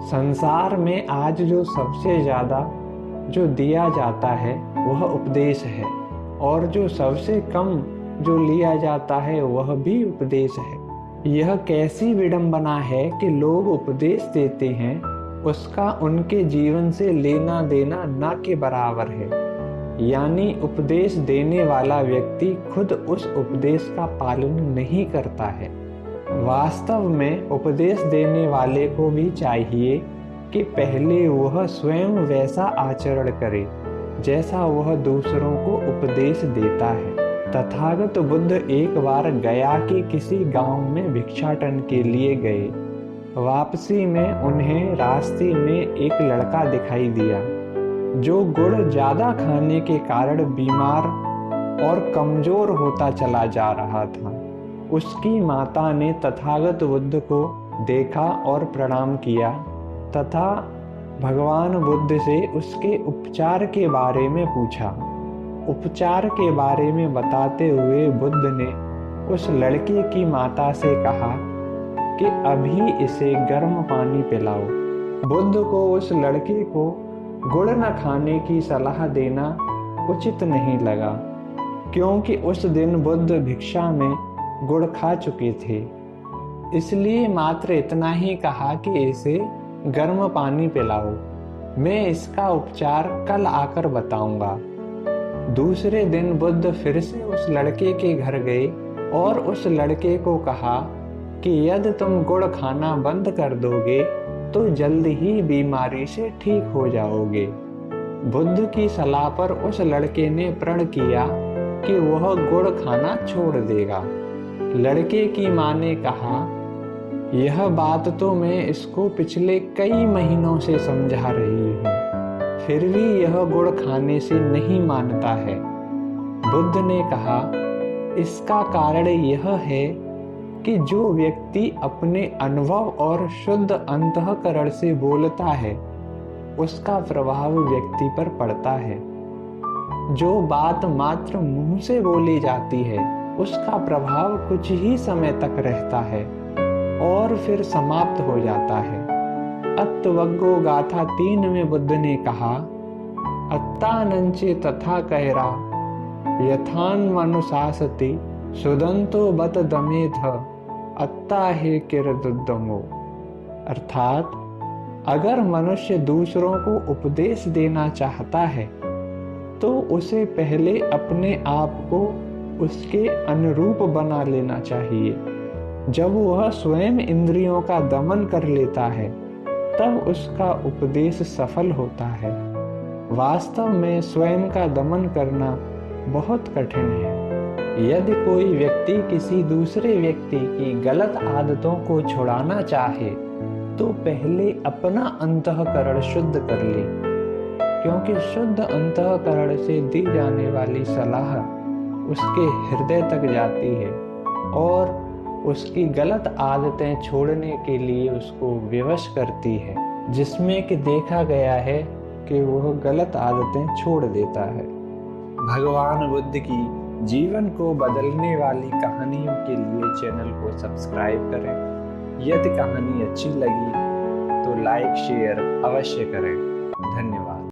संसार में आज जो सबसे ज़्यादा जो दिया जाता है वह उपदेश है, और जो सबसे कम जो लिया जाता है वह भी उपदेश है। यह कैसी विडंबना है कि लोग उपदेश देते हैं, उसका उनके जीवन से लेना देना ना के बराबर है। यानी उपदेश देने वाला व्यक्ति खुद उस उपदेश का पालन नहीं करता है। वास्तव में उपदेश देने वाले को भी चाहिए कि पहले वह स्वयं वैसा आचरण करे जैसा वह दूसरों को उपदेश देता है। तथागत बुद्ध एक बार गया के किसी गांव में भिक्षाटन के लिए गए। वापसी में उन्हें रास्ते में एक लड़का दिखाई दिया जो गुड़ ज्यादा खाने के कारण बीमार और कमजोर होता चला जा रहा था। उसकी माता ने तथागत बुद्ध को देखा और प्रणाम किया तथा भगवान बुद्ध से उसके उपचार के बारे में पूछा। उपचार के बारे में बताते हुए बुद्ध ने उस लड़के की माता से कहा कि अभी इसे गर्म पानी पिलाओ। बुद्ध को उस लड़के को गुड़ न खाने की सलाह देना उचित नहीं लगा, क्योंकि उस दिन बुद्ध भिक्षा में गुड़ खा चुके थे। इसलिए मात्र इतना ही कहा कि इसे गर्म पानी पिलाओ, मैं इसका उपचार कल आकर बताऊंगा। दूसरे दिन बुद्ध फिर से उस लड़के के घर गए और उस लड़के को कहा कि यदि तुम गुड़ खाना बंद कर दोगे तो जल्द ही बीमारी से ठीक हो जाओगे। बुद्ध की सलाह पर उस लड़के ने प्रण किया कि वह गुड़ खाना छोड़ देगा। लड़के की मां ने कहा, यह बात तो मैं इसको पिछले कई महीनों से समझा रही हूँ, फिर भी यह गुड़ खाने से नहीं मानता है। बुद्ध ने कहा, इसका कारण यह है कि जो व्यक्ति अपने अनुभव और शुद्ध अंतःकरण से बोलता है उसका प्रभाव व्यक्ति पर पड़ता है। जो बात मात्र मुंह से बोली जाती है उसका प्रभाव कुछ ही समय तक रहता है और फिर समाप्त हो जाता है। अत्वग्गो गाथा 3 में बुद्ध ने कहा, अत्तानंचे तथा कहरा यथान मनुशासति सुदंतो बत दमेथ अत्ता हे किरदुद्दमो। अर्थात अगर मनुष्य दूसरों को उपदेश देना चाहता है तो उसे पहले अपने आप को उसके अनुरूप बना लेना चाहिए। जब वह स्वयं इंद्रियों का दमन कर लेता है तब उसका उपदेश सफल होता है। वास्तव में स्वयं का दमन करना बहुत कठिन है। यदि कोई व्यक्ति किसी दूसरे व्यक्ति की गलत आदतों को छुड़ाना चाहे तो पहले अपना अंतःकरण शुद्ध कर ले, क्योंकि शुद्ध अंतःकरण से दी जाने वाली सलाह उसके हृदय तक जाती है और उसकी गलत आदतें छोड़ने के लिए उसको विवश करती है, जिसमें कि देखा गया है कि वह गलत आदतें छोड़ देता है। भगवान बुद्ध की जीवन को बदलने वाली कहानियों के लिए चैनल को सब्सक्राइब करें। यदि कहानी अच्छी लगी तो लाइक शेयर अवश्य करें।